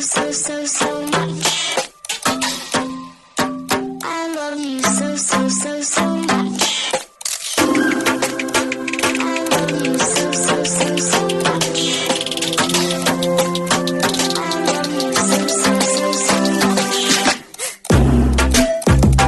so much. I love you so much. I love you so much. I love you so much.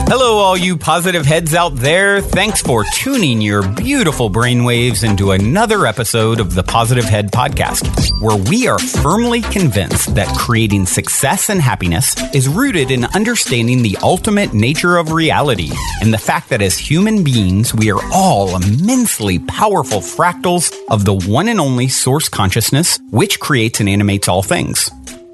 Hello, all you positive heads out there. Thanks for tuning your beautiful brainwaves into another episode of the Positive Head Podcast, where we are firmly convinced that creating success and happiness is rooted in understanding the ultimate nature of reality and the fact that as human beings, we are all immensely powerful fractals of the one and only source consciousness, which creates and animates all things.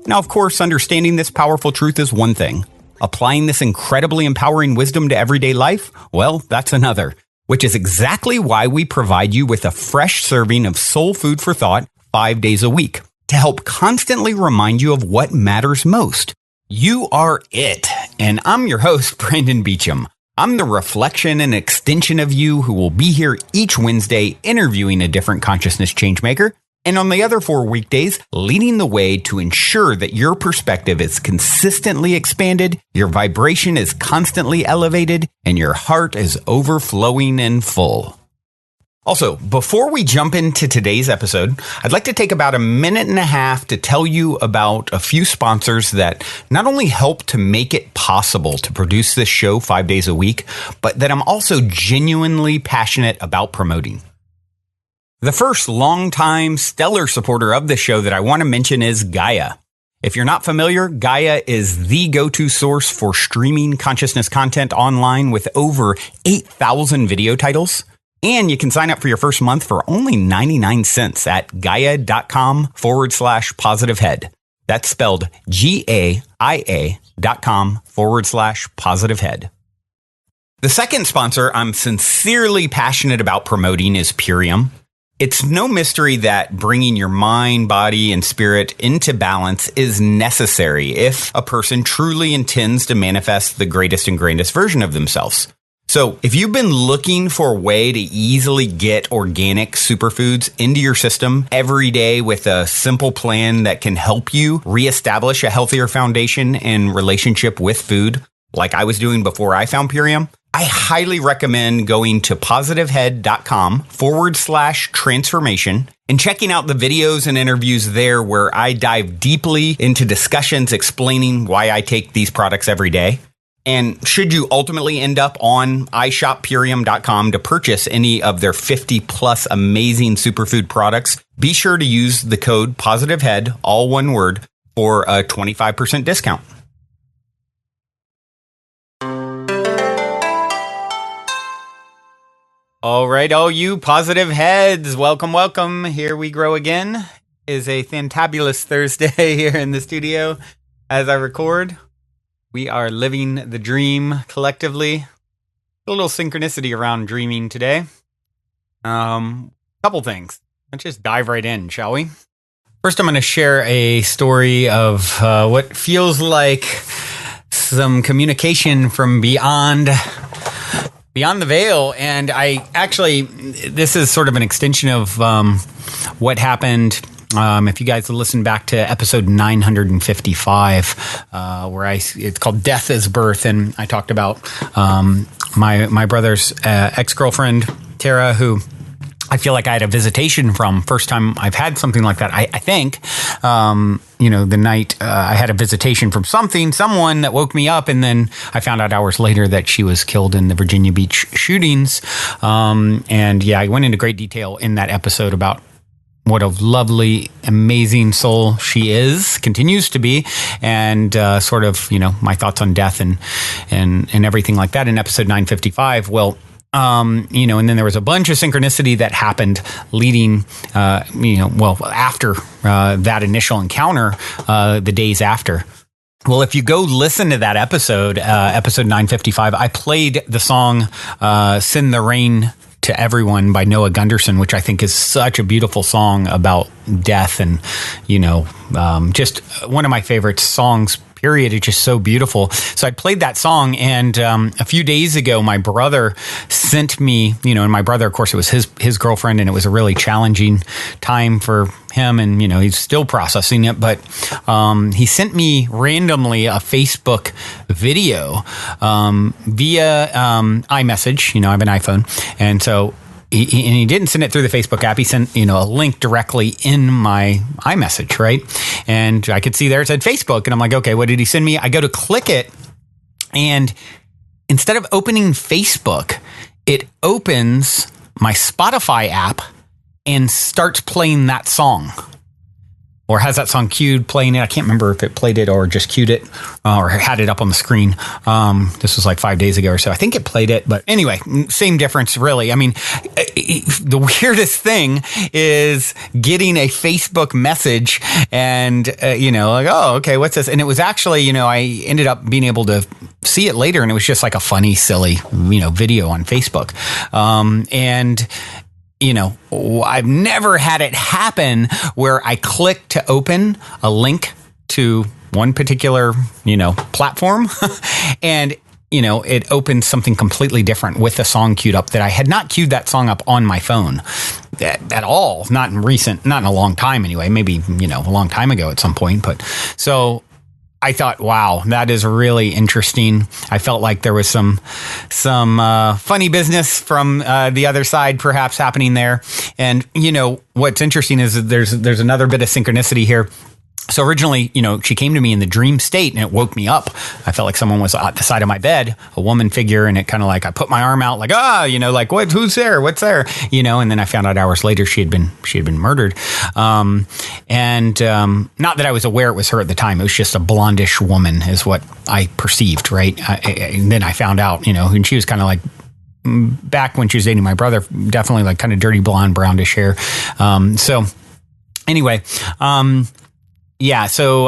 Now, of course, understanding this powerful truth is one thing. Applying this incredibly empowering wisdom to everyday life? Well, that's another, which is exactly why we provide you with a fresh serving of soul food for thought 5 days a week to help constantly remind you of what matters most. You are it. And I'm your host, Brandon Beecham. I'm the reflection and extension of you who will be here each Wednesday interviewing a different consciousness changemaker. And on the other 4 weekdays, leading the way to ensure that your perspective is consistently expanded, your vibration is constantly elevated, and your heart is overflowing and full. Also, before we jump into today's episode, I'd like to take about a minute and a half to tell you about a few sponsors that not only help to make it possible to produce this show 5 days a week, but that I'm also genuinely passionate about promoting. The first longtime stellar supporter of the show that I want to mention is Gaia. If you're not familiar, Gaia is the go-to source for streaming consciousness content online with over 8,000 video titles. And you can sign up for your first month for only 99 cents at gaia.com/positivehead. That's spelled GAIA.com/positivehead. The second sponsor I'm sincerely passionate about promoting is Purium. It's no mystery that bringing your mind, body, and spirit into balance is necessary if a person truly intends to manifest the greatest and grandest version of themselves. So if you've been looking for a way to easily get organic superfoods into your system every day with a simple plan that can help you reestablish a healthier foundation and relationship with food, like I was doing before I found Purium, I highly recommend going to positivehead.com/transformation and checking out the videos and interviews there where I dive deeply into discussions explaining why I take these products every day. And should you ultimately end up on iShopPurium.com to purchase any of their 50 plus amazing superfood products, be sure to use the code POSITIVEHEAD, all one word, for a 25% discount. All right, all you positive heads, welcome, welcome. Here we grow again. Is a fantabulous Thursday here in the studio as I record. We are living the dream collectively. A little synchronicity around dreaming today. Couple things. Let's just dive right in, shall we? First, I'm going to share a story of what feels like some communication from beyond the veil. And this is sort of an extension of what happened. If you guys listen back to episode 955, where it's called Death is Birth. And I talked about my brother's ex-girlfriend, Tara, who I feel like I had a visitation from. First time I've had something like that. I think, the night I had a visitation from someone that woke me up, and then I found out hours later that she was killed in the Virginia Beach shootings. I went into great detail in that episode about what a lovely, amazing soul she continues to be, and my thoughts on death and everything like that in episode 955. Well, and then there was a bunch of synchronicity that happened leading, after that initial encounter, the days after. Well, if you go listen to that episode 955, I played the song Send the Rain to Everyone by Noah Gunderson, which I think is such a beautiful song about death and, just one of my favorite songs, period. It's just so beautiful. So I played that song, and a few days ago, my brother sent me, and my brother, of course, it was his girlfriend, and it was a really challenging time for him, and he's still processing it, but he sent me randomly a Facebook video via iMessage. I have an iPhone, and so he didn't send it through the Facebook app. He sent a link directly in my iMessage, right? And I could see there it said Facebook, and I'm like, okay, what did he send me? I go to click it, and instead of opening Facebook, it opens my Spotify app and starts playing that song, or has that song queued, playing it. I can't remember if it played it or just queued it or had it up on the screen. This was like 5 days ago or so. I think it played it, but anyway, same difference, really. I mean, the weirdest thing is getting a Facebook message and, like, oh, okay, what's this? And it was actually, I ended up being able to see it later, and it was just like a funny, silly, video on Facebook. I've never had it happen where I click to open a link to one particular, platform and, it opens something completely different with the song queued up that I had not queued that song up on my phone at all. Not in a long time anyway, maybe, a long time ago at some point. But so I thought, wow, that is really interesting. I felt like there was some funny business from the other side perhaps happening there. And, what's interesting is that there's another bit of synchronicity here. So originally, she came to me in the dream state, and it woke me up. I felt like someone was at the side of my bed, a woman figure, and it kind of like I put my arm out, like, like what? Who's there? What's there? And then I found out hours later she had been murdered. Not that I was aware it was her at the time. It was just a blondish woman, is what I perceived, right? And then I found out, and she was kind of like, back when she was dating my brother, definitely like kind of dirty blonde, brownish hair. So anyway. Yeah. So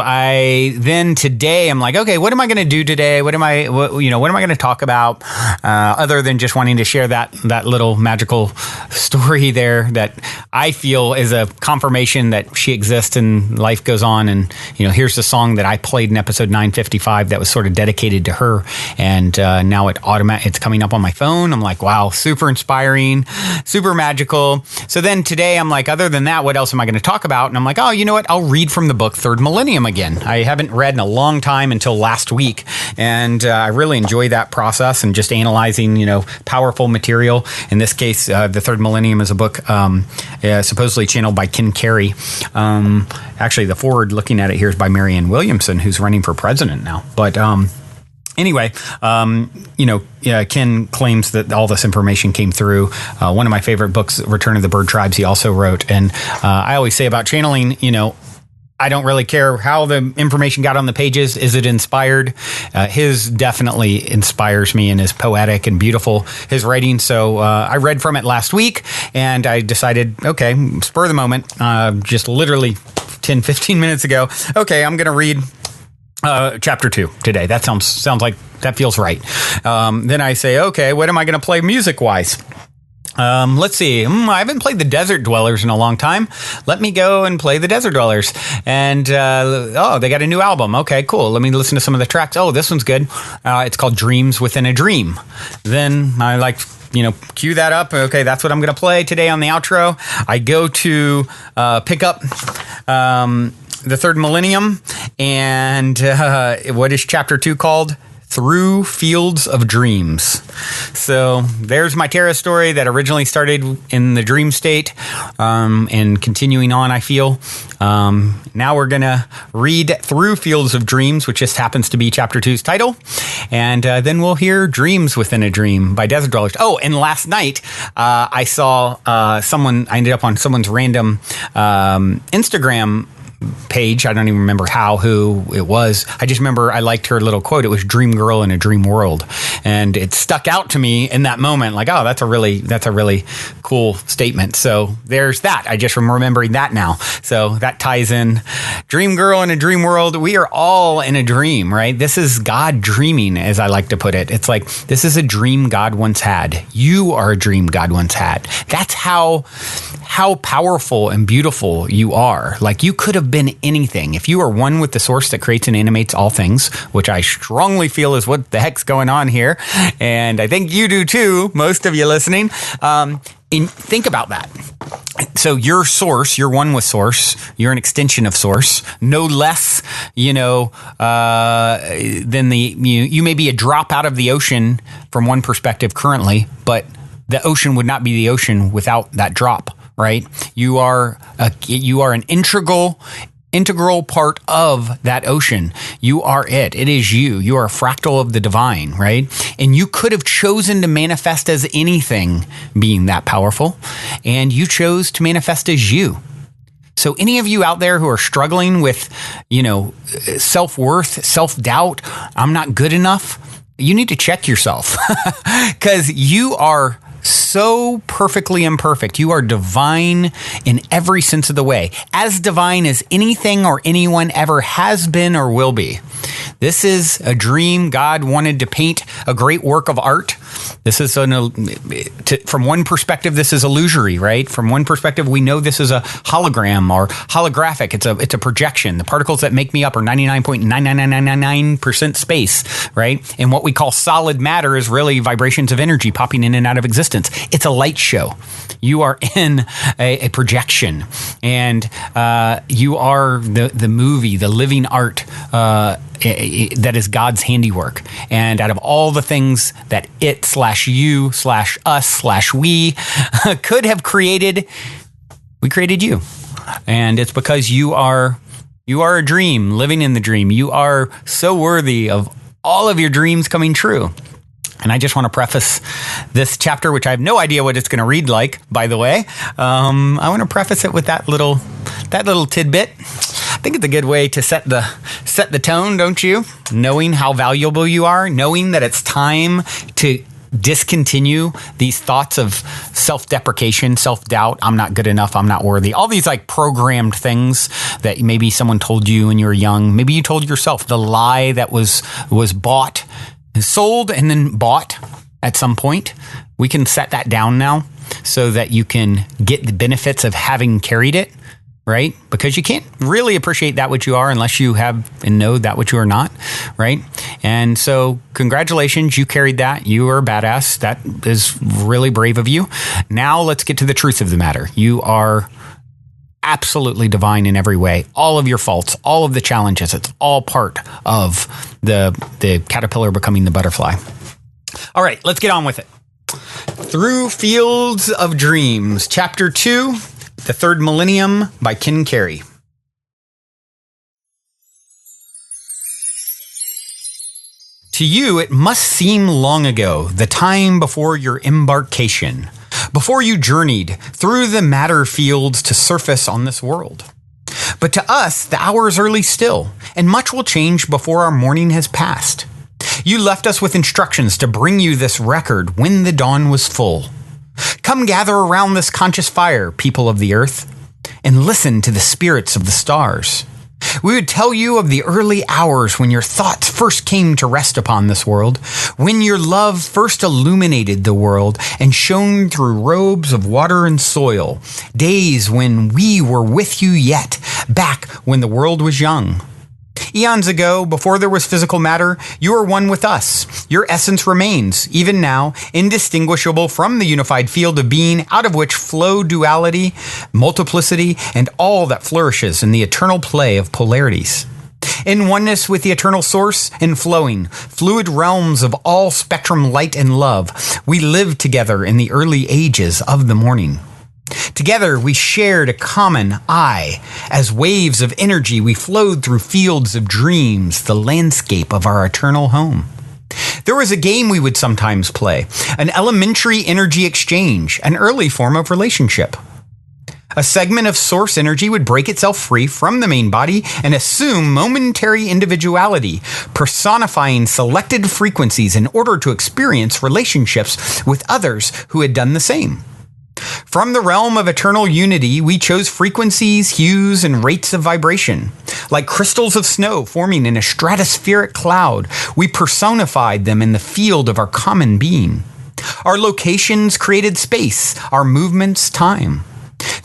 today I'm like, okay, what am I going to do today? What am I going to talk about? Other than just wanting to share that little magical story there that I feel is a confirmation that she exists and life goes on. And, here's the song that I played in episode 955 that was sort of dedicated to her. And, now it's coming up on my phone. I'm like, wow, super inspiring, super magical. So then today I'm like, other than that, what else am I going to talk about? And I'm like, oh, you know what? I'll read from the book Third Millennium again. I haven't read in a long time until last week, and I really enjoy that process and just analyzing, powerful material. In this case, the Third Millennium is a book supposedly channeled by Ken Carey. Actually, the forward looking at it here is by Marianne Williamson, who's running for president now. But anyway, Ken claims that all this information came through one of my favorite books, Return of the Bird Tribes. He also wrote, and I always say about channeling, I don't really care how the information got on the pages. Is it inspired? His definitely inspires me and is poetic and beautiful, his writing. So I read from it last week, and I decided, okay, spur of the moment, just literally 10, 15 minutes ago, okay, I'm going to read chapter 2 today. That sounds like that feels right. Then I say, okay, what am I going to play music-wise? Let's see. I haven't played the Desert Dwellers in a long time. Let me go and play the Desert Dwellers. And, they got a new album. Okay, cool. Let me listen to some of the tracks. Oh, this one's good. It's called Dreams Within a Dream. Then I cue that up. Okay, that's what I'm going to play today on the outro. I go to pick up the Third Millennium. And what is chapter 2 called? Through Fields of Dreams. So there's my tarot story that originally started in the dream state and continuing on, I feel. Now we're going to read Through Fields of Dreams, which just happens to be chapter 2's title. And then we'll hear Dreams Within a Dream by Desert Dwellers. Oh, and last night I saw I ended up on someone's random Instagram page. I don't even remember who it was. I just remember I liked her little quote. It was "Dream Girl in a Dream World," and it stuck out to me in that moment. Like, oh, that's a really cool statement. So there's that. I just am remembering that now. So that ties in. Dream Girl in a Dream World. We are all in a dream, right? This is God dreaming, as I like to put it. It's like, this is a dream God once had. You are a dream God once had. That's how how powerful and beautiful you are. Like, you could have been anything. If you are one with the source that creates and animates all things, which I strongly feel is what the heck's going on here, and I think you do too, most of you listening, think about that. So your source, you're one with source. You're an extension of source, no less, than you may be a drop out of the ocean from one perspective currently, but the ocean would not be the ocean without that drop, right? You are an integral part of that ocean. You are it. It is you. You are a fractal of the divine, right? And you could have chosen to manifest as anything being that powerful, and you chose to manifest as you. So any of you out there who are struggling with, self-worth, self-doubt, I'm not good enough, you need to check yourself because you are so perfectly imperfect. You are divine in every sense of the way, as divine as anything or anyone ever has been or will be. This is a dream. God wanted to paint a great work of art. This is from one perspective, this is illusory, right? From one perspective, we know this is a hologram or holographic. It's a projection. The particles that make me up are 99.99999% space, right? And what we call solid matter is really vibrations of energy popping in and out of existence. It's a light show. You are in a projection, and you are the movie, the living art that is God's handiwork. And out of all the things that it/you/us/we could have created, we created you. And it's because you are a dream, living in the dream. You are so worthy of all of your dreams coming true. And I just want to preface this chapter, which I have no idea what it's going to read like, by the way. I want to preface it with that little tidbit. I think it's a good way to set the tone, don't you? Knowing how valuable you are, knowing that it's time to discontinue these thoughts of self-deprecation, self-doubt, I'm not good enough, I'm not worthy. All these like programmed things that maybe someone told you when you were young. Maybe you told yourself the lie that was bought, sold, and then bought at some point. We can set that down now so that you can get the benefits of having carried it, right? Because you can't really appreciate that which you are unless you have and know that which you are not, right? And so congratulations, you carried that. You are a badass. That is really brave of you. Now let's get to the truth of the matter. You are absolutely divine in every way. All of your faults, all of the challenges, it's all part of the caterpillar becoming the butterfly. All right, let's get on with it. Through Fields of Dreams, Chapter 2, The Third Millennium by Ken Carey. To you, it must seem long ago, the time before your embarkation, before you journeyed through the matter fields to surface on this world. But to us, the hour is early still, and much will change before our morning has passed. You left us with instructions to bring you this record when the dawn was full. Come gather around this conscious fire, people of the earth, and listen to the spirits of the stars. We would tell you of the early hours when your thoughts first came to rest upon this world, when your love first illuminated the world and shone through robes of water and soil, days when we were with you yet, back when the world was young. Eons ago, before there was physical matter, you were one with us. Your essence remains, even now, indistinguishable from the unified field of being out of which flow duality, multiplicity, and all that flourishes in the eternal play of polarities. In oneness with the eternal source and flowing, fluid realms of all spectrum light and love, we lived together in the early ages of the morning. Together we shared a common I. As waves of energy we flowed through fields of dreams, the landscape of our eternal home. There was a game we would sometimes play, an elementary energy exchange, an early form of relationship. A segment of source energy would break itself free from the main body and assume momentary individuality, personifying selected frequencies in order to experience relationships with others who had done the same. From the realm of eternal unity, we chose frequencies, hues, and rates of vibration. Like crystals of snow forming in a stratospheric cloud, we personified them in the field of our common being. Our locations created space, our movements time.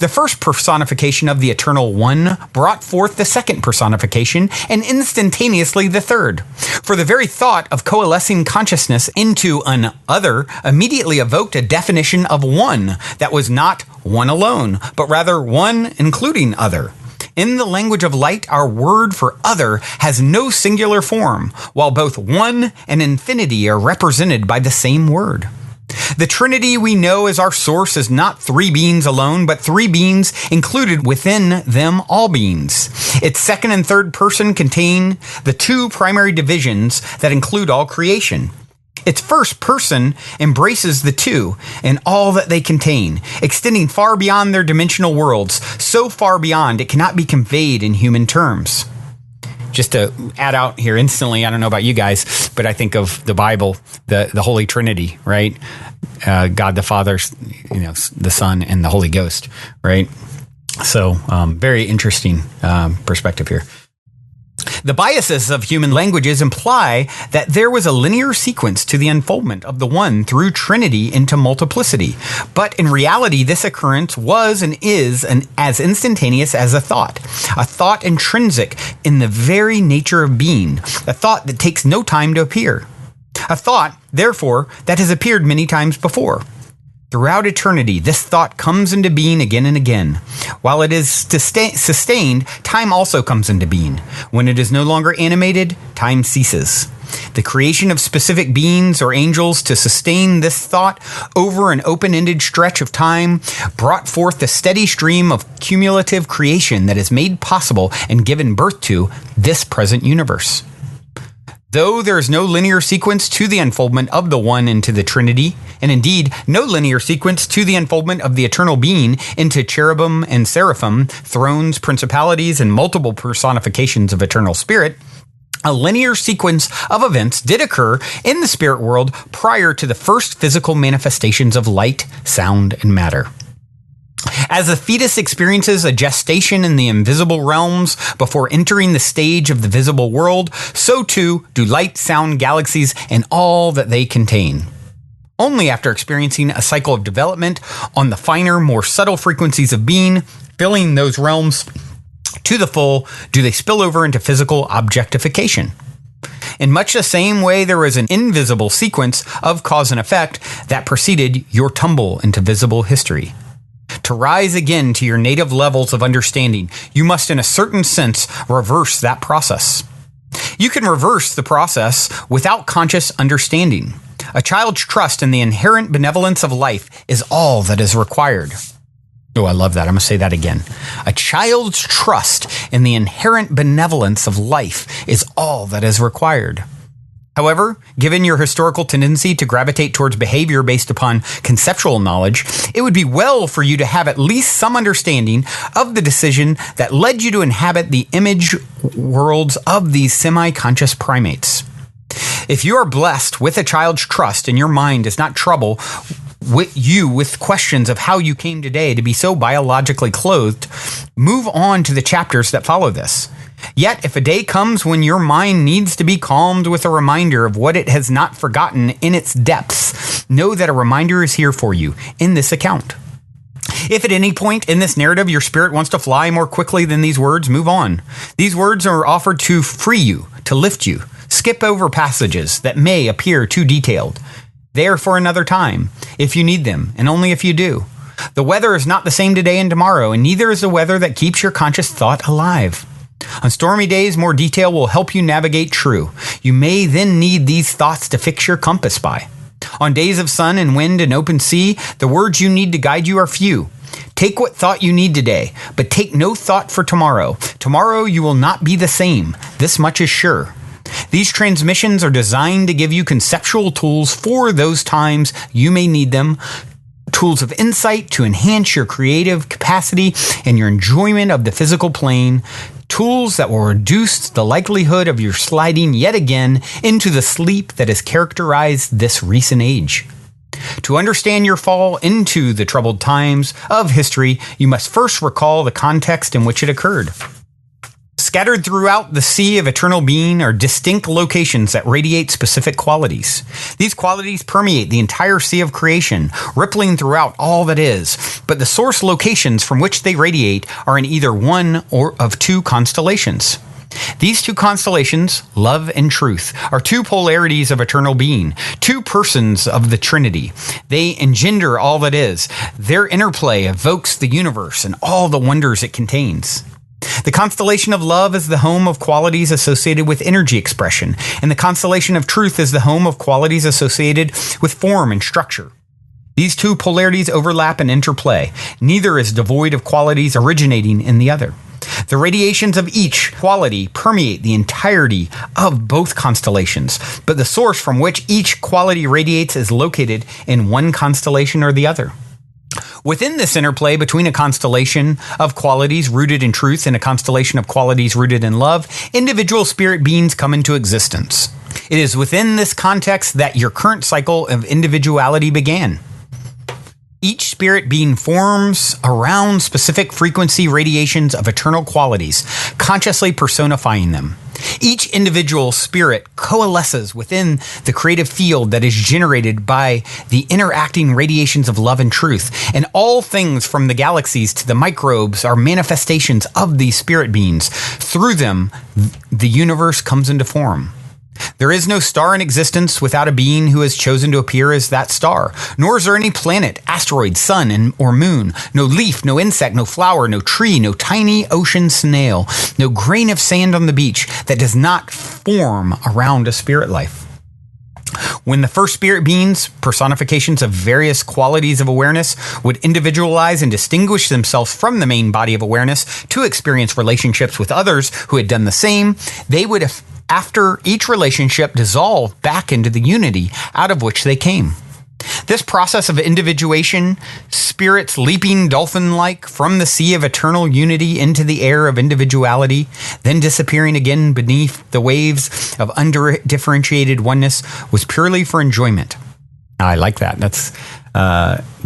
The first personification of the eternal one brought forth the second personification, and instantaneously the third. For the very thought of coalescing consciousness into an other immediately evoked a definition of one that was not one alone, but rather one including other. In the language of light, our word for other has no singular form, while both one and infinity are represented by the same word. The Trinity we know as our source is not three beings alone, but three beings included within them all beings. Its second and third person contain the two primary divisions that include all creation. Its first person embraces the two and all that they contain, extending far beyond their dimensional worlds, so far beyond it cannot be conveyed in human terms. Just to add out here instantly, I don't know about you guys, but I think of the Bible, the Holy Trinity, right? God the Father, the Son, and the Holy Ghost, right? So very interesting perspective here. The biases of human languages imply that there was a linear sequence to the unfoldment of the one through Trinity into multiplicity. But in reality, this occurrence was and is as instantaneous as a thought intrinsic in the very nature of being, a thought that takes no time to appear. A thought, therefore, that has appeared many times before. Throughout eternity, this thought comes into being again and again. While it is sustained, time also comes into being. When it is no longer animated, time ceases. The creation of specific beings or angels to sustain this thought over an open-ended stretch of time brought forth the steady stream of cumulative creation that has made possible and given birth to this present universe. Though there is no linear sequence to the unfoldment of the one into the Trinity, and indeed no linear sequence to the unfoldment of the eternal being into cherubim and seraphim, thrones, principalities, and multiple personifications of eternal spirit, a linear sequence of events did occur in the spirit world prior to the first physical manifestations of light, sound, and matter. As a fetus experiences a gestation in the invisible realms before entering the stage of the visible world, so too do light, sound, galaxies, and all that they contain. Only after experiencing a cycle of development on the finer, more subtle frequencies of being, filling those realms to the full, do they spill over into physical objectification. In much the same way, there is an invisible sequence of cause and effect that preceded your tumble into visible history. To rise again to your native levels of understanding, you must in a certain sense reverse that process. You can reverse the process without conscious understanding. A child's trust in the inherent benevolence of life is all that is required. Oh, I love that. I'm going to say that again. A child's trust in the inherent benevolence of life is all that is required. However, given your historical tendency to gravitate towards behavior based upon conceptual knowledge, it would be well for you to have at least some understanding of the decision that led you to inhabit the image worlds of these semi-conscious primates. If you are blessed with a child's trust and your mind does not trouble you with questions of how you came today to be so biologically clothed, move on to the chapters that follow this. Yet, if a day comes when your mind needs to be calmed with a reminder of what it has not forgotten in its depths, know that a reminder is here for you in this account. If at any point in this narrative your spirit wants to fly more quickly than these words, move on. These words are offered to free you, to lift you. Skip over passages that may appear too detailed. They are for another time, if you need them, and only if you do. The weather is not the same today and tomorrow, and neither is the weather that keeps your conscious thought alive. On stormy days, more detail will help you navigate true. You may then need these thoughts to fix your compass by. On days of sun and wind and open sea, the words you need to guide you are few. Take what thought you need today, but take no thought for tomorrow. Tomorrow you will not be the same. This much is sure. These transmissions are designed to give you conceptual tools for those times you may need them, tools of insight to enhance your creative capacity and your enjoyment of the physical plane, tools that will reduce the likelihood of your sliding yet again into the sleep that has characterized this recent age. To understand your fall into the troubled times of history, you must first recall the context in which it occurred. Scattered throughout the sea of eternal being are distinct locations that radiate specific qualities. These qualities permeate the entire sea of creation, rippling throughout all that is, but the source locations from which they radiate are in either one or of two constellations. These two constellations, love and truth, are two polarities of eternal being, two persons of the Trinity. They engender all that is. Their interplay evokes the universe and all the wonders it contains. The constellation of love is the home of qualities associated with energy expression, and the constellation of truth is the home of qualities associated with form and structure. These two polarities overlap and interplay. Neither is devoid of qualities originating in the other. The radiations of each quality permeate the entirety of both constellations, but the source from which each quality radiates is located in one constellation or the other. Within this interplay between a constellation of qualities rooted in truth and a constellation of qualities rooted in love, individual spirit beings come into existence. It is within this context that your current cycle of individuality began. Each spirit being forms around specific frequency radiations of eternal qualities, consciously personifying them. Each individual spirit coalesces within the creative field that is generated by the interacting radiations of love and truth, and all things from the galaxies to the microbes are manifestations of these spirit beings. Through them, the universe comes into form. There is no star in existence without a being who has chosen to appear as that star, nor is there any planet, asteroid, sun, or moon, no leaf, no insect, no flower, no tree, no tiny ocean snail, no grain of sand on the beach that does not form around a spirit life. When the first spirit beings, personifications of various qualities of awareness, would individualize and distinguish themselves from the main body of awareness to experience relationships with others who had done the same, they would, after each relationship, dissolve back into the unity out of which they came. This process of individuation, spirits leaping dolphin-like from the sea of eternal unity into the air of individuality, then disappearing again beneath the waves of undifferentiated oneness, was purely for enjoyment. I like that. That's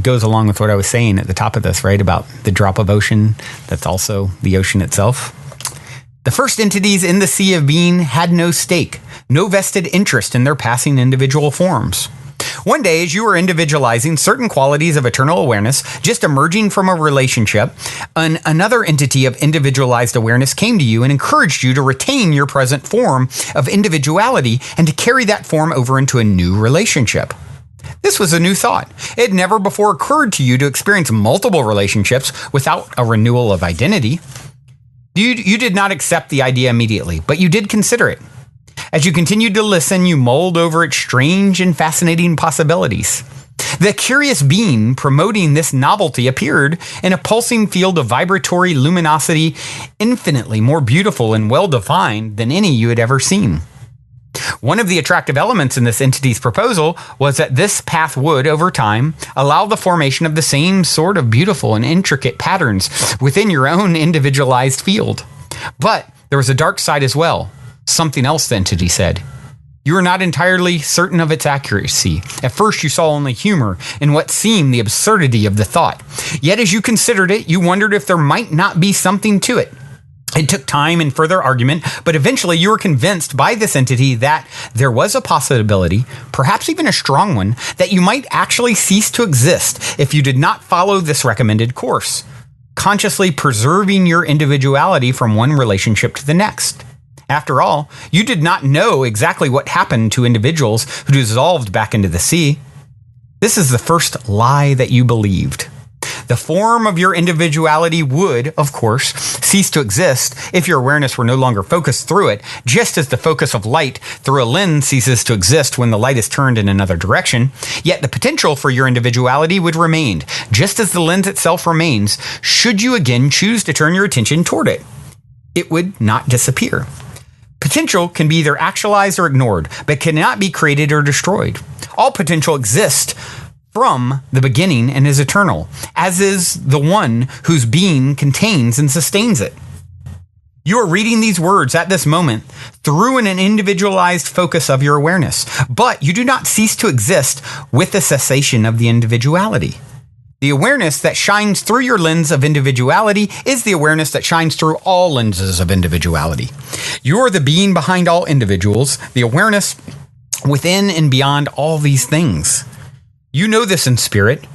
goes along with what I was saying at the top of this, right? About the drop of ocean that's also the ocean itself. The first entities in the sea of being had no stake, no vested interest in their passing individual forms. One day, as you were individualizing certain qualities of eternal awareness, just emerging from a relationship, another entity of individualized awareness came to you and encouraged you to retain your present form of individuality and to carry that form over into a new relationship. This was a new thought. It had never before occurred to you to experience multiple relationships without a renewal of identity. You did not accept the idea immediately, but you did consider it. As you continued to listen, you mulled over its strange and fascinating possibilities. The curious being promoting this novelty appeared in a pulsing field of vibratory luminosity infinitely more beautiful and well-defined than any you had ever seen. One of the attractive elements in this entity's proposal was that this path would, over time, allow the formation of the same sort of beautiful and intricate patterns within your own individualized field. But there was a dark side as well. Something else, the entity said. You were not entirely certain of its accuracy. At first, you saw only humor in what seemed the absurdity of the thought. Yet, as you considered it, you wondered if there might not be something to it. It took time and further argument, but eventually you were convinced by this entity that there was a possibility, perhaps even a strong one, that you might actually cease to exist if you did not follow this recommended course, consciously preserving your individuality from one relationship to the next. After all, you did not know exactly what happened to individuals who dissolved back into the sea. This is the first lie that you believed. The form of your individuality would, of course, cease to exist if your awareness were no longer focused through it, just as the focus of light through a lens ceases to exist when the light is turned in another direction. Yet the potential for your individuality would remain, just as the lens itself remains, should you again choose to turn your attention toward it. It would not disappear. Potential can be either actualized or ignored, but cannot be created or destroyed. All potential exists from the beginning and is eternal, as is the one whose being contains and sustains it. You are reading these words at this moment through an individualized focus of your awareness, but you do not cease to exist with the cessation of the individuality. The awareness that shines through your lens of individuality is the awareness that shines through all lenses of individuality. You're the being behind all individuals, the awareness within and beyond all these things. You know this in spirit.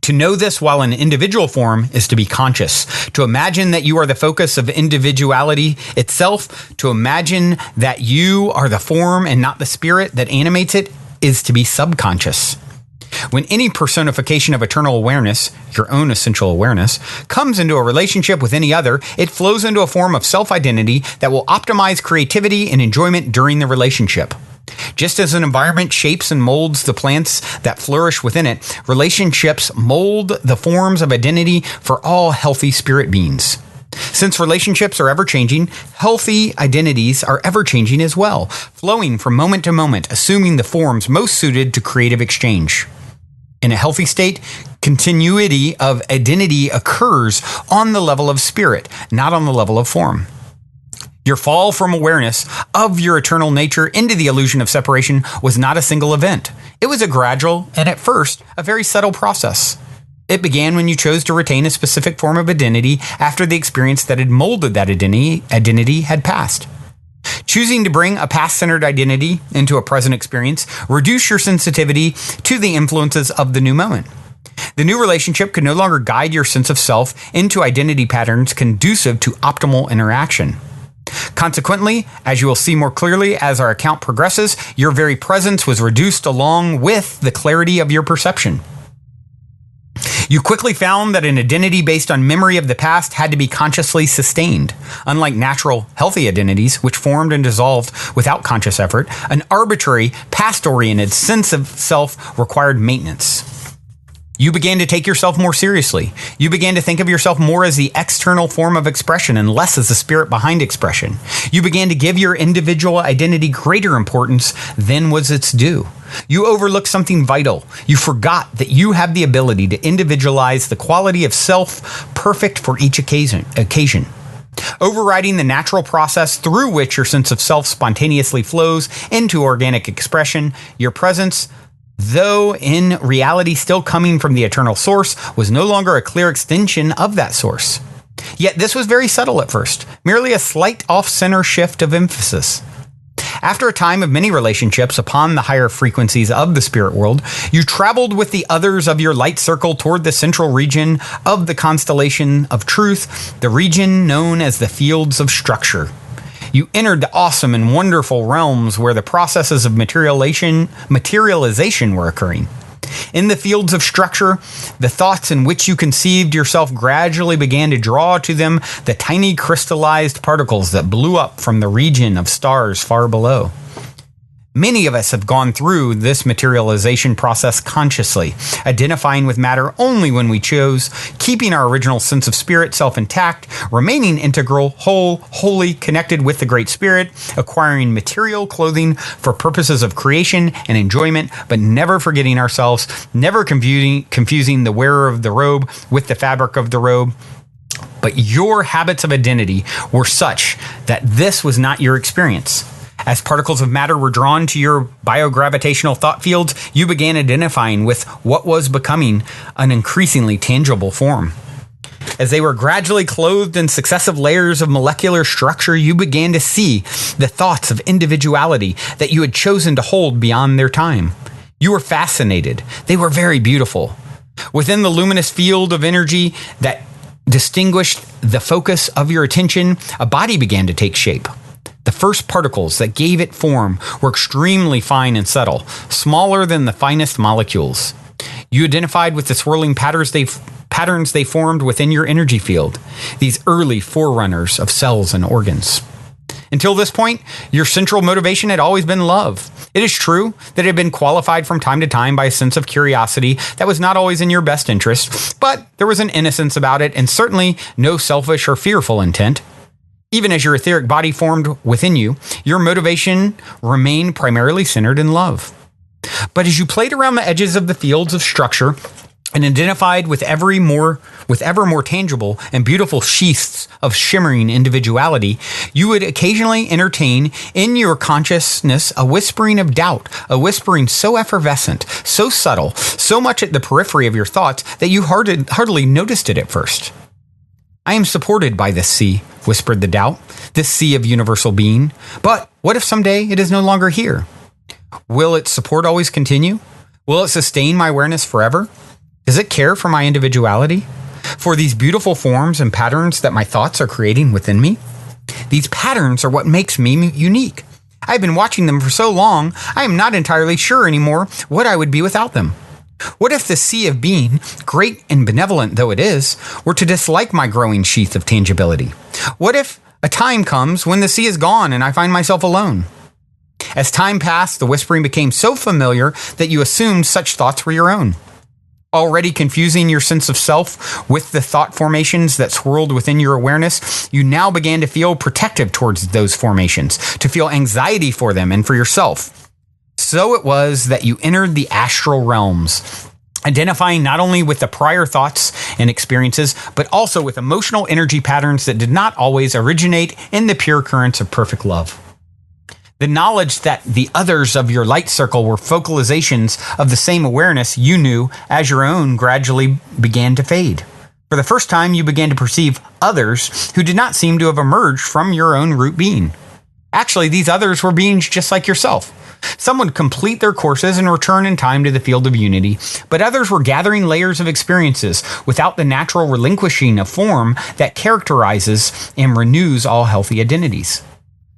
To know this while in individual form is to be conscious. To imagine that you are the focus of individuality itself, to imagine that you are the form and not the spirit that animates it, is to be subconscious. When any personification of eternal awareness, your own essential awareness, comes into a relationship with any other, it flows into a form of self-identity that will optimize creativity and enjoyment during the relationship. Just as an environment shapes and molds the plants that flourish within it, relationships mold the forms of identity for all healthy spirit beings. Since relationships are ever-changing, healthy identities are ever-changing as well, flowing from moment to moment, assuming the forms most suited to creative exchange. In a healthy state, continuity of identity occurs on the level of spirit, not on the level of form. Your fall from awareness of your eternal nature into the illusion of separation was not a single event. It was a gradual and, at first, a very subtle process. It began when you chose to retain a specific form of identity after the experience that had molded that identity had passed. Choosing to bring a past-centered identity into a present experience reduced your sensitivity to the influences of the new moment. The new relationship could no longer guide your sense of self into identity patterns conducive to optimal interaction. Consequently, as you will see more clearly as our account progresses, your very presence was reduced along with the clarity of your perception. You quickly found that an identity based on memory of the past had to be consciously sustained. Unlike natural, healthy identities, which formed and dissolved without conscious effort, an arbitrary, past-oriented sense of self required maintenance. You began to take yourself more seriously. You began to think of yourself more as the external form of expression and less as the spirit behind expression. You began to give your individual identity greater importance than was its due. You overlooked something vital. You forgot that you have the ability to individualize the quality of self perfect for each occasion. Overriding the natural process through which your sense of self spontaneously flows into organic expression, your presence, though in reality still coming from the eternal source, was no longer a clear extension of that source. Yet this was very subtle at first, merely a slight off-center shift of emphasis. After a time of many relationships upon the higher frequencies of the spirit world, you traveled with the others of your light circle toward the central region of the constellation of truth, the region known as the fields of structure. You entered the awesome and wonderful realms where the processes of materialization were occurring. In the fields of structure, the thoughts in which you conceived yourself gradually began to draw to them the tiny crystallized particles that blew up from the region of stars far below. Many of us have gone through this materialization process consciously, identifying with matter only when we chose, keeping our original sense of spirit self intact, remaining integral, whole, wholly connected with the Great Spirit, acquiring material clothing for purposes of creation and enjoyment, but never forgetting ourselves, never confusing the wearer of the robe with the fabric of the robe. But your habits of identity were such that this was not your experience. As particles of matter were drawn to your biogravitational thought fields, you began identifying with what was becoming an increasingly tangible form. As they were gradually clothed in successive layers of molecular structure, you began to see the thoughts of individuality that you had chosen to hold beyond their time. You were fascinated. They were very beautiful. Within the luminous field of energy that distinguished the focus of your attention, a body began to take shape. The first particles that gave it form were extremely fine and subtle, smaller than the finest molecules. You identified with the swirling patterns they formed within your energy field, these early forerunners of cells and organs. Until this point, your central motivation had always been love. It is true that it had been qualified from time to time by a sense of curiosity that was not always in your best interest, but there was an innocence about it and certainly no selfish or fearful intent. Even as your etheric body formed within you, your motivation remained primarily centered in love. But as you played around the edges of the fields of structure, and identified with ever more tangible and beautiful sheaths of shimmering individuality, you would occasionally entertain in your consciousness a whispering of doubt, a whispering so effervescent, so subtle, so much at the periphery of your thoughts that you hardly noticed it at first. I am supported by this sea, whispered the doubt, this sea of universal being. But what if someday it is no longer here? Will its support always continue? Will it sustain my awareness forever? Does it care for my individuality? For these beautiful forms and patterns that my thoughts are creating within me? These patterns are what makes me unique. I've been watching them for so long, I am not entirely sure anymore what I would be without them. What if the sea of being, great and benevolent though it is, were to dislike my growing sheath of tangibility? What if a time comes when the sea is gone and I find myself alone? As time passed, the whispering became so familiar that you assumed such thoughts were your own. Already confusing your sense of self with the thought formations that swirled within your awareness, you now began to feel protective towards those formations, to feel anxiety for them and for yourself. So it was that you entered the astral realms, identifying not only with the prior thoughts and experiences, but also with emotional energy patterns that did not always originate in the pure currents of perfect love. The knowledge that the others of your light circle were focalizations of the same awareness you knew as your own gradually began to fade. For the first time, you began to perceive others who did not seem to have emerged from your own root being. Actually, these others were beings just like yourself. Some would complete their courses and return in time to the field of unity, but others were gathering layers of experiences without the natural relinquishing of form that characterizes and renews all healthy identities.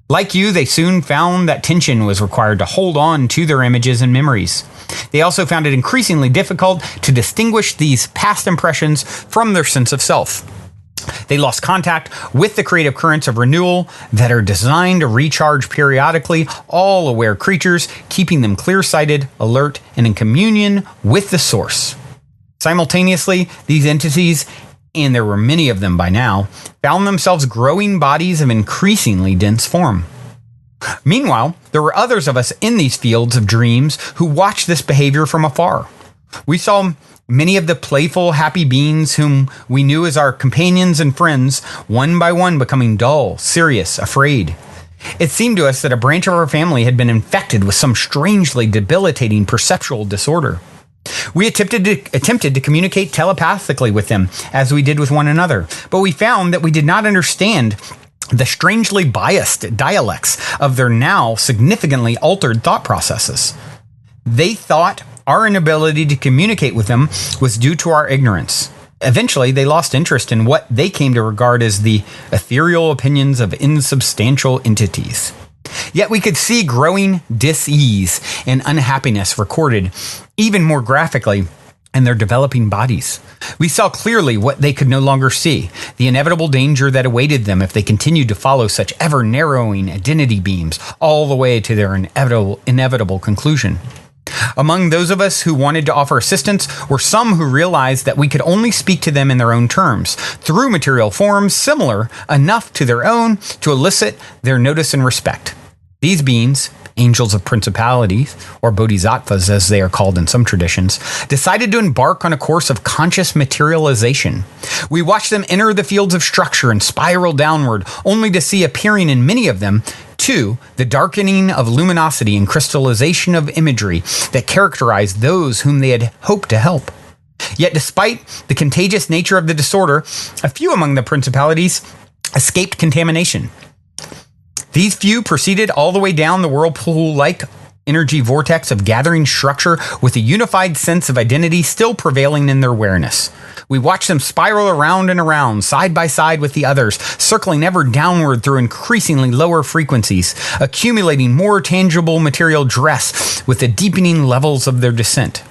Like you, they soon found that tension was required to hold on to their images and memories. They also found it increasingly difficult to distinguish these past impressions from their sense of self. They lost contact with the creative currents of renewal that are designed to recharge periodically all aware creatures, keeping them clear-sighted, alert, and in communion with the source. Simultaneously, these entities, and there were many of them by now, found themselves growing bodies of increasingly dense form. Meanwhile, there were others of us in these fields of dreams who watched this behavior from afar. We saw many of the playful, happy beings whom we knew as our companions and friends, one by one becoming dull, serious, afraid. It seemed to us that a branch of our family had been infected with some strangely debilitating perceptual disorder. We attempted to communicate telepathically with them, as we did with one another, but we found that we did not understand the strangely biased dialects of their now significantly altered thought processes. They thought our inability to communicate with them was due to our ignorance. Eventually, they lost interest in what they came to regard as the ethereal opinions of insubstantial entities. Yet we could see growing dis-ease and unhappiness recorded even more graphically in their developing bodies. We saw clearly what they could no longer see, the inevitable danger that awaited them if they continued to follow such ever-narrowing identity beams all the way to their inevitable conclusion. Among those of us who wanted to offer assistance were some who realized that we could only speak to them in their own terms, through material forms similar enough to their own to elicit their notice and respect. These beings, angels of principalities, or bodhisattvas as they are called in some traditions, decided to embark on a course of conscious materialization. We watched them enter the fields of structure and spiral downward, only to see appearing in many of them, too, the darkening of luminosity and crystallization of imagery that characterized those whom they had hoped to help. Yet despite the contagious nature of the disorder, a few among the principalities escaped contamination. These few proceeded all the way down the whirlpool-like energy vortex of gathering structure with a unified sense of identity still prevailing in their awareness. We watched them spiral around and around, side by side with the others, circling ever downward through increasingly lower frequencies, accumulating more tangible material dress with the deepening levels of their descent.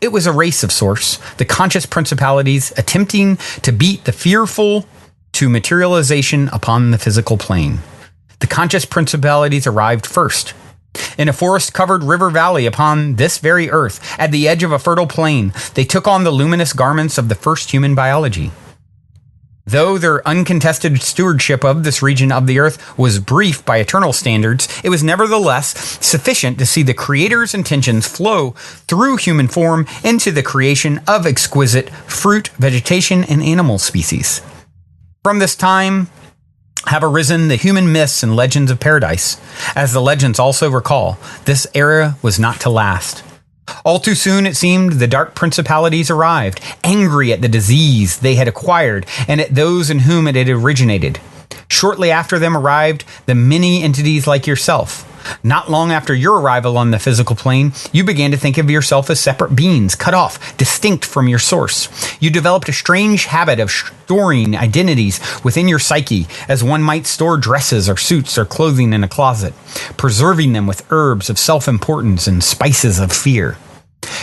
It was a race of sorts, the conscious principalities attempting to beat the fearful to materialization upon the physical plane. The conscious principalities arrived first. In a forest-covered river valley upon this very earth, at the edge of a fertile plain, they took on the luminous garments of the first human biology. Though their uncontested stewardship of this region of the earth was brief by eternal standards, it was nevertheless sufficient to see the Creator's intentions flow through human form into the creation of exquisite fruit, vegetation, and animal species. From this time have arisen the human myths and legends of paradise. As the legends also recall, this era was not to last. All too soon, it seemed, the dark principalities arrived, angry at the disease they had acquired and at those in whom it had originated. Shortly after them arrived the many entities like yourself. Not long after your arrival on the physical plane, you began to think of yourself as separate beings, cut off, distinct from your source. You developed a strange habit of storing identities within your psyche, as one might store dresses or suits or clothing in a closet, preserving them with herbs of self-importance and spices of fear.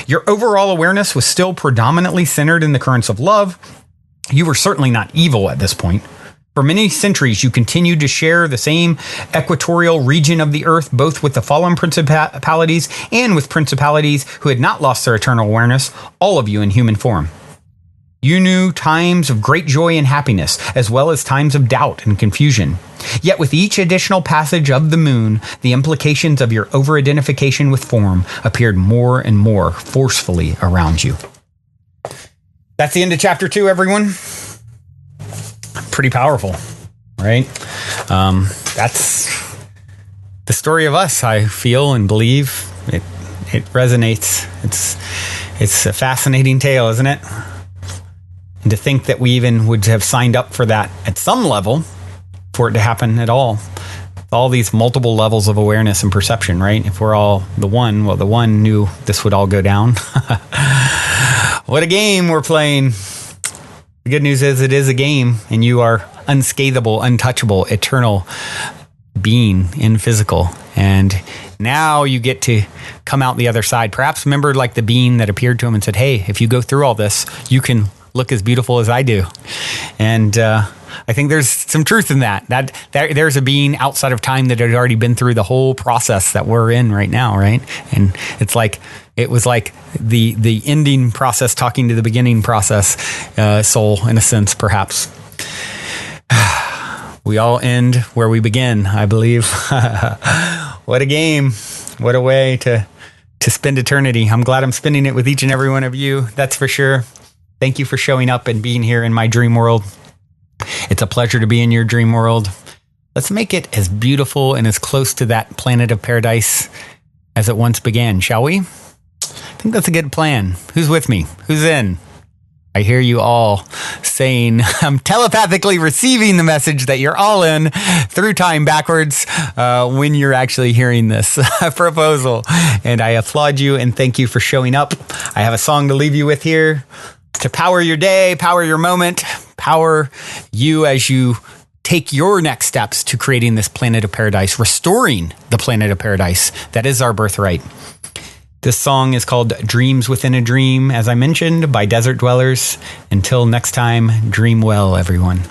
Your overall awareness was still predominantly centered in the currents of love. You were certainly not evil at this point. For many centuries, you continued to share the same equatorial region of the earth, both with the fallen principalities and with principalities who had not lost their eternal awareness, all of you in human form. You knew times of great joy and happiness, as well as times of doubt and confusion. Yet with each additional passage of the moon, the implications of your over-identification with form appeared more and more forcefully around you. That's the end of chapter 2, everyone. Pretty powerful, right? That's the story of us. I feel and believe it resonates. It's a fascinating tale, isn't it? And to think that we even would have signed up for that at some level for it to happen at all. All these multiple levels of awareness and perception, right? If we're all the one, well, the one knew this would all go down. What a game we're playing. The good news is it is a game, and you are unscatable, untouchable, eternal being in physical. And now you get to come out the other side. Perhaps remember like the being that appeared to him and said, hey, if you go through all this, you can look as beautiful as I do. And I think there's some truth in that. There's a being outside of time that had already been through the whole process that we're in right now, right? And it was like the ending process talking to the beginning process, soul, in a sense, perhaps. We all end where we begin, I believe. What a game. What a way to spend eternity. I'm glad I'm spending it with each and every one of you. That's for sure. Thank you for showing up and being here in my dream world. It's a pleasure to be in your dream world. Let's make it as beautiful and as close to that planet of paradise as it once began, shall we? I think that's a good plan. Who's with me? Who's in? I hear you all saying, I'm telepathically receiving the message that you're all in through time backwards when you're actually hearing this proposal. And I applaud you and thank you for showing up. I have a song to leave you with here to power your day, power your moment, power you as you take your next steps to creating this planet of paradise, restoring the planet of paradise. That is our birthright. This song is called Dreams Within a Dream, as I mentioned, by Desert Dwellers. Until next time, dream well, everyone.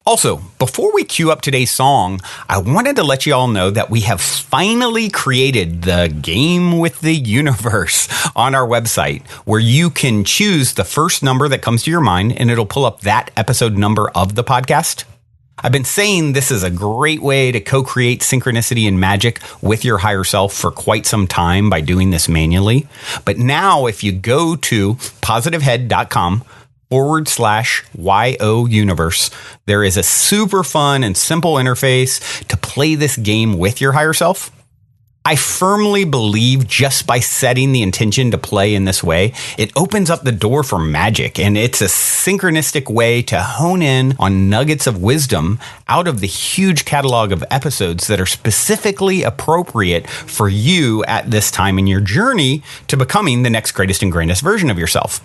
Also, before we cue up today's song, I wanted to let you all know that we have finally created the Game with the Universe on our website, where you can choose the first number that comes to your mind, and it'll pull up that episode number of the podcast. I've been saying this is a great way to co-create synchronicity and magic with your higher self for quite some time by doing this manually. But now if you go to positivehead.com/YO universe, there is a super fun and simple interface to play this game with your higher self. I firmly believe just by setting the intention to play in this way, it opens up the door for magic, and it's a synchronistic way to hone in on nuggets of wisdom out of the huge catalog of episodes that are specifically appropriate for you at this time in your journey to becoming the next greatest and grandest version of yourself.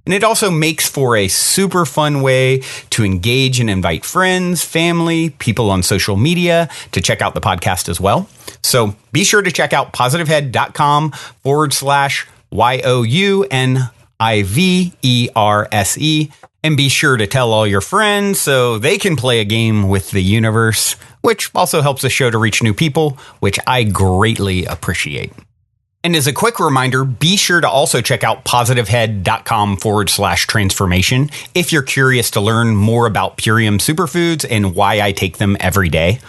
And it also makes for a super fun way to engage and invite friends, family, people on social media to check out the podcast as well. So be sure to check out positivehead.com/YOUNIVERSE and be sure to tell all your friends so they can play a game with the universe, which also helps the show to reach new people, which I greatly appreciate. And as a quick reminder, be sure to also check out positivehead.com/transformation if you're curious to learn more about Purium superfoods and why I take them every day.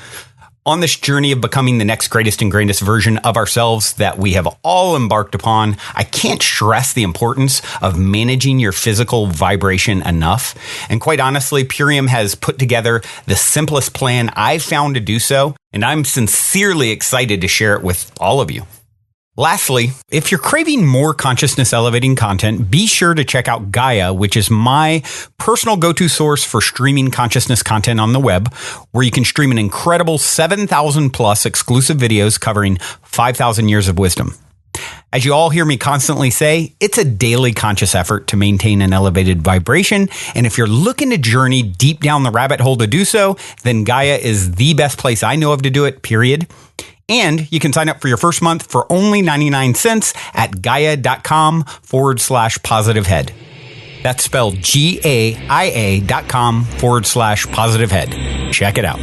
On this journey of becoming the next greatest and greatest version of ourselves that we have all embarked upon, I can't stress the importance of managing your physical vibration enough. And quite honestly, Purium has put together the simplest plan I've found to do so, and I'm sincerely excited to share it with all of you. Lastly, if you're craving more consciousness elevating content, be sure to check out Gaia, which is my personal go-to source for streaming consciousness content on the web, where you can stream an incredible 7,000 plus exclusive videos covering 5,000 years of wisdom. As you all hear me constantly say, it's a daily conscious effort to maintain an elevated vibration. And if you're looking to journey deep down the rabbit hole to do so, then Gaia is the best place I know of to do it, period. And you can sign up for your first month for only 99 cents at gaia.com/positivehead. That's spelled GAIA.com/positivehead. Check it out.